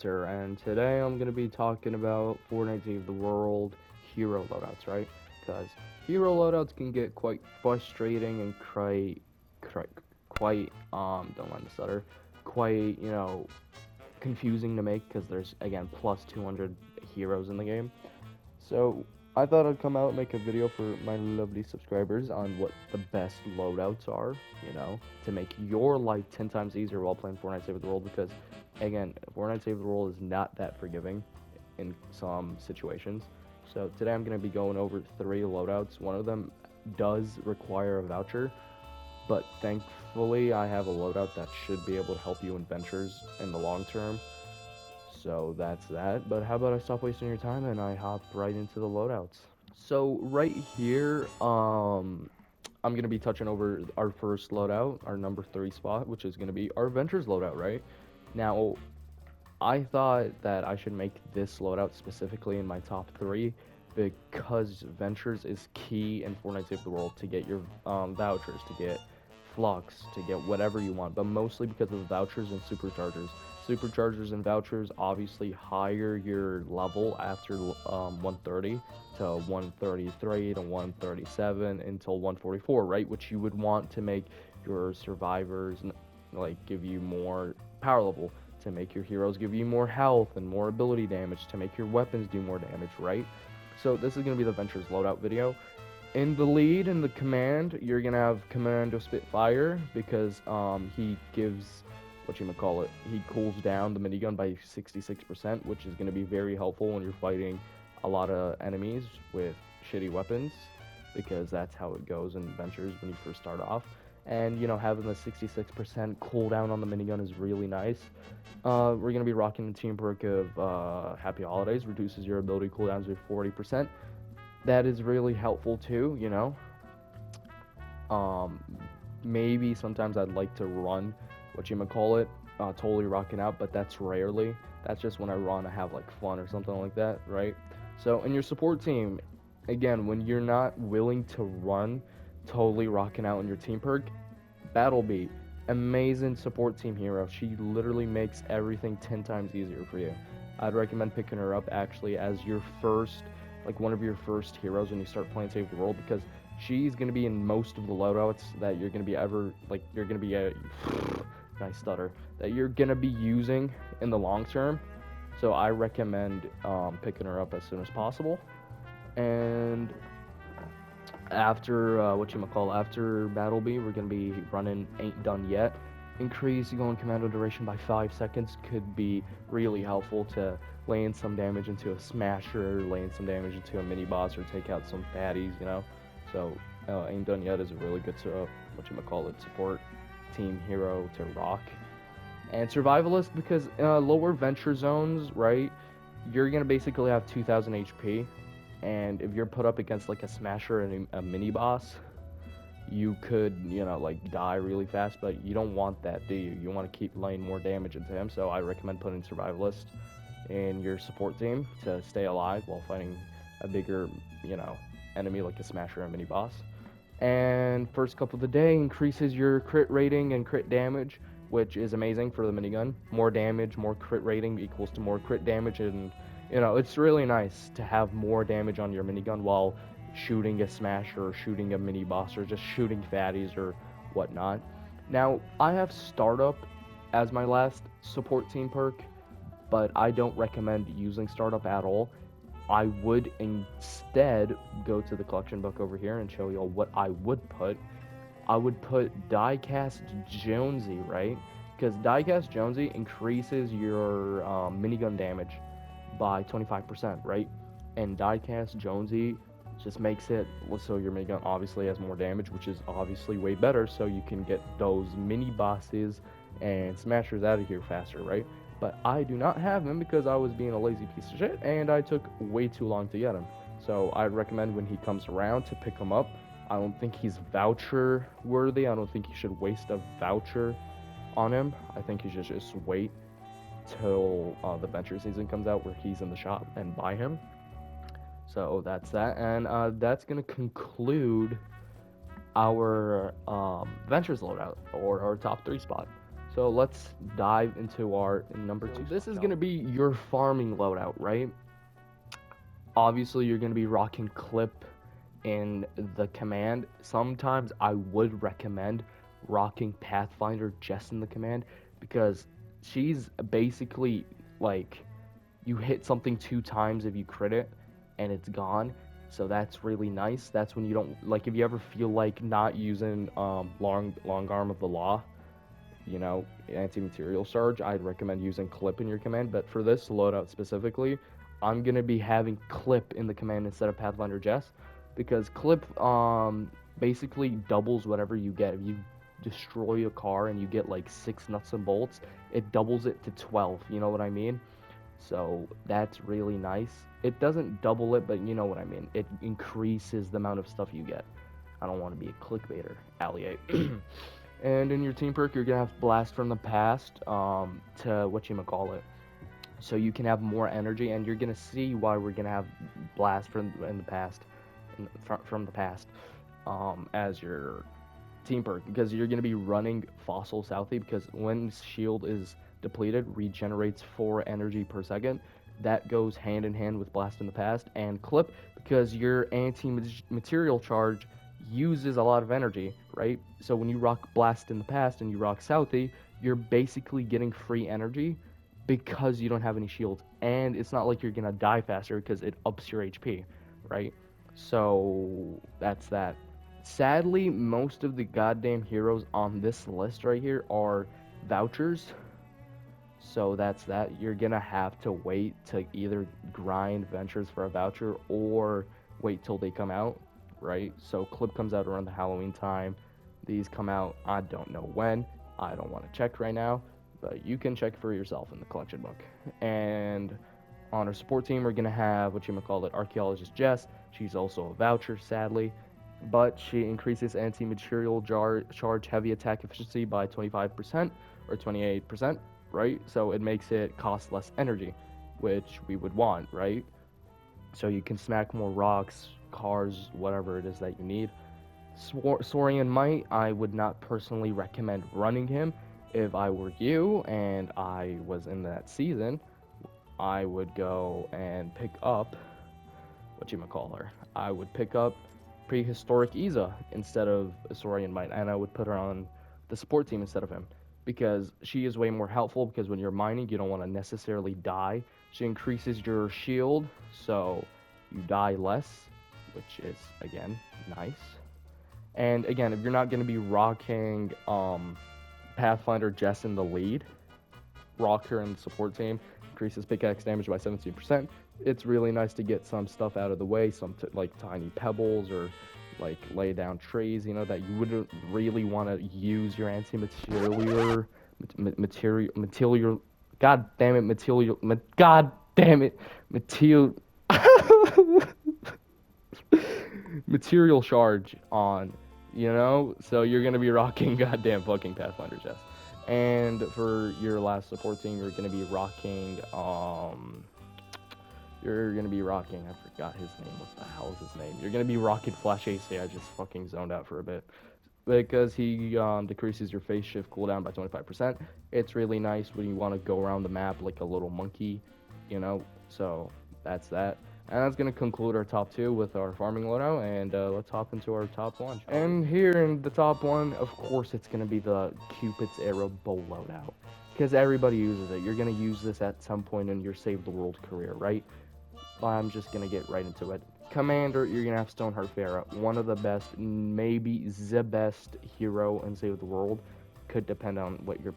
After, and today I'm gonna be talking about Fortnite Save the World hero loadouts, right? Because hero loadouts can get quite frustrating and quite don't mind the stutter, quite confusing to make because there's again plus 200 heroes in the game. So I thought I'd come out and make a video for my lovely subscribers on what the best loadouts are, to make your life 10 times easier while playing Fortnite Save the World because, again, Fortnite Save the World is not that forgiving in some situations. So today I'm going to be going over 3 loadouts. One of them does require a voucher, but thankfully I have a loadout that should be able to help you in ventures in the long term. So that's that. But how about I stop wasting your time and I hop right into the loadouts? So right here, I'm gonna be touching over our first loadout, our number 3 spot, which is gonna be our Ventures loadout, right? Now, I thought that I should make this loadout specifically in my top 3 because Ventures is key in Fortnite Save the World to get your vouchers, to get flux, to get whatever you want, but mostly because of the vouchers and superchargers. Superchargers and vouchers obviously higher your level after 130 to 133 to 137 until 144, right? Which you would want to make your survivors like give you more power level, to make your heroes give you more health and more ability damage, to make your weapons do more damage, right? So this is going to be the Ventures loadout video. In the lead, in the command, you're gonna have Commando Spitfire because he gives he cools down the minigun by 66%, which is gonna be very helpful when you're fighting a lot of enemies with shitty weapons, because that's how it goes in Ventures when you first start off. And having the 66% cooldown on the minigun is really nice. We're gonna be rocking the team perk of Happy Holidays, reduces your ability cooldowns by 40%. That is really helpful too, Um, maybe sometimes I'd like to run totally rocking out, but that's rarely. That's just when I run, I have like fun or something like that, right? So in your support team, again, when you're not willing to run totally rocking out in your team perk, Battle Beat, amazing support team hero. She literally makes everything 10 times easier for you. I'd recommend picking her up actually as your first, like one of your first heroes when you start playing Save the World, because she's gonna be in most of the loadouts that you're gonna be nice stutter, that you're gonna be using in the long term. So I recommend picking her up as soon as possible. And after after Battleby, we're gonna be running Ain't Done Yet. Increase going commando duration by 5 seconds could be really helpful to laying some damage into a smasher, laying some damage into a mini boss, or take out some fatties, So Ain't Done Yet is a really good support team hero to rock. And survivalist because lower venture zones, right? You're gonna basically have 2,000 HP, and if you're put up against like a smasher and a mini boss, you could die really fast, but you don't want that, do you? You want to keep laying more damage into him. So I recommend putting survivalist in your support team to stay alive while fighting a bigger enemy like a smasher and mini boss. And first couple of the day increases your crit rating and crit damage, which is amazing for the minigun. More damage, more crit rating equals to more crit damage, and it's really nice to have more damage on your minigun while shooting a smasher or shooting a mini boss or just shooting fatties or whatnot. Now, I have startup as my last support team perk, but I don't recommend using startup at all. I would instead go to the collection book over here and show y'all what I would put. I would put Diecast Jonesy, right? Because Diecast Jonesy increases your minigun damage by 25%, right? And Diecast Jonesy just makes it so your minigun obviously has more damage, which is obviously way better, so you can get those mini bosses and smashers out of here faster, right? But I do not have him because I was being a lazy piece of shit and I took way too long to get him. So I'd recommend when he comes around to pick him up. I don't think he's voucher worthy. I don't think you should waste a voucher on him. I think you should just wait till the venture season comes out where he's in the shop and buy him. So that's that, and that's gonna conclude our ventures loadout, or our top 3 spot. So let's dive into our number 2. This is going to be your farming loadout, right? Obviously, you're going to be rocking clip in the command. Sometimes I would recommend rocking Pathfinder just in the command because she's basically like you hit something 2 times if you crit it and it's gone. So that's really nice. That's when you don't like if you ever feel like not using long arm of the law, anti-material charge, I'd recommend using clip in your command. But for this loadout specifically, I'm gonna be having clip in the command instead of Pathfinder Jess, because clip basically doubles whatever you get. If you destroy a car and you get like 6 nuts and bolts, it doubles it to 12. You know what I mean? So that's really nice. It doesn't double it, but you know what I mean. It increases the amount of stuff you get. I don't want to be a clickbaiter, alliate. And in your team perk, you're gonna have blast from the past to whatchamacallit. So you can have more energy, and you're gonna see why we're gonna have blast from in the past, from the past, as your team perk, because you're gonna be running fossil Southie, because when shield is depleted, regenerates 4 energy per second. That goes hand in hand with blast in the past and clip, because your anti-material charge uses a lot of energy, right? So when you rock blast in the past and you rock Southie, you're basically getting free energy because you don't have any shields, and it's not like you're gonna die faster because it ups your HP, right? So that's that. Sadly, most of the goddamn heroes on this list right here are vouchers. So that's that. You're gonna have to wait to either grind ventures for a voucher or wait till they come out, right? So clip comes out around the Halloween time. These come out, I don't know when. I don't want to check right now, but you can check for yourself in the collection book. And on our support team, we're gonna have Archaeologist Jess. She's also a voucher, sadly, but she increases anti-material charge heavy attack efficiency by 25% or 28%, right? So it makes it cost less energy, which we would want, right? So you can smack more rocks, cars, whatever it is that you need. Saurian Might, I would not personally recommend running him. If I were you and I was in that season, I would go and pick up I would pick up Prehistoric Iza instead of Saurian Might, and I would put her on the support team instead of him, because she is way more helpful, because when you're mining, you don't want to necessarily die. She increases your shield, so you die less, which is, again, nice. And again, if you're not going to be rocking Pathfinder Jess in the lead, rock her in the support team, increases pickaxe damage by 17%. It's really nice to get some stuff out of the way, some like tiny pebbles or like lay down trees, that you wouldn't really want to use your material, god damn it, material, material charge on, So you're gonna be rocking goddamn fucking Pathfinder chest. And for your last support team, you're gonna be rocking I forgot his name. What the hell is his name? You're gonna be rocking Flash AC. I just fucking zoned out for a bit. Because he decreases your phase shift cooldown by 25%. It's really nice when you want to go around the map like a little monkey, So that's that. And that's going to conclude our top 2 with our farming loadout, and let's hop into our top 1. And here in the top 1, of course, it's going to be the Cupid's Arrow bow loadout, because everybody uses it. You're going to use this at some point in your Save the World career, right? I'm just going to get right into it. Commander, you're going to have Stoneheart Farah, one of the best, maybe the best hero in Save the World. Could depend on what your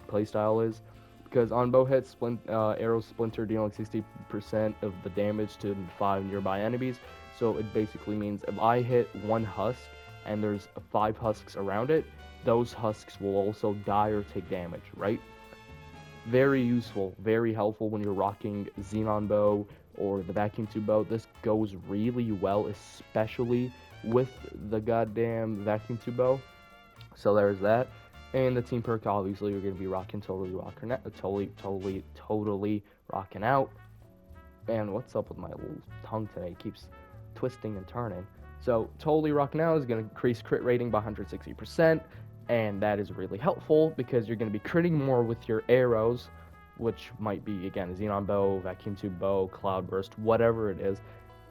playstyle is. Because on bow hits, arrows splinter, dealing 60% of the damage to 5 nearby enemies. So it basically means if I hit one husk and there's 5 husks around it, those husks will also die or take damage, right? Very useful, very helpful when you're rocking Xenon bow or the vacuum tube bow. This goes really well, especially with the goddamn vacuum tube bow. So there's that. And the team perk, obviously, you're going to be rocking totally rocking out. Man, what's up with my little tongue today? It keeps twisting and turning. So totally rocking out is going to increase crit rating by 160%. and that is really helpful because you're going to be critting more with your arrows, which might be, again, xenon bow, vacuum tube bow, cloudburst, whatever it is.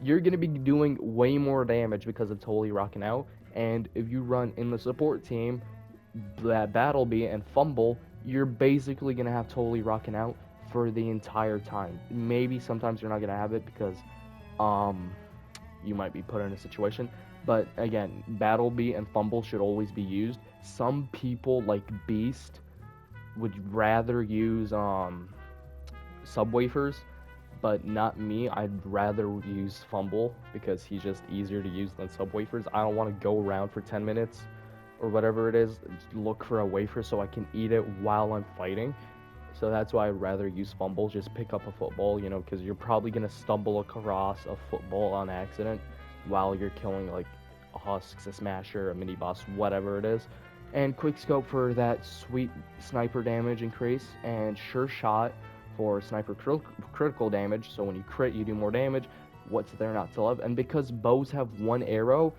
You're going to be doing way more damage because of totally rocking out. And if you run in the support team that battle beat and fumble, you're basically going to have totally rocking out for the entire time. Maybe sometimes you're not going to have it because um you might be put in a situation. But again, battle beat and fumble should always be used. Some people like Beast would rather use sub wafers, but not me. I'd rather use fumble because he's just easier to use than sub wafers. I don't want to go around for 10 minutes or whatever it is, look for a wafer so I can eat it while I'm fighting. So that's why I'd rather use fumble. Just pick up a football, because you're probably gonna stumble across a football on accident while you're killing like a husks, a smasher, a mini boss, whatever it is. And quick scope for that sweet sniper damage increase, and sure shot for sniper critical damage. So when you crit, you do more damage. What's there not to love? And because bows have one arrow,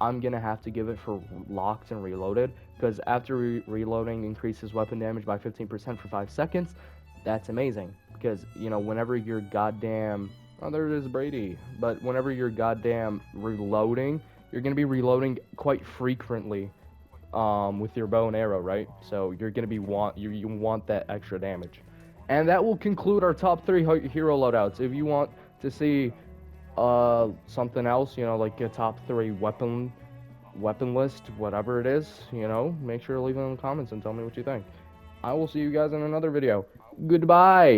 I'm gonna have to give it for locked and reloaded, because after reloading increases weapon damage by 15% for 5 seconds. That's amazing, because whenever you're goddamn, oh, there it is, Brady. But whenever you're goddamn reloading, you're gonna be reloading quite frequently with your bow and arrow, right? So you're gonna be you want that extra damage. And that will conclude our top 3 hero loadouts. If you want to see something else, like a top 3 weapon list, whatever it is, make sure to leave it in the comments and tell me what you think. I will see you guys in another video. Goodbye.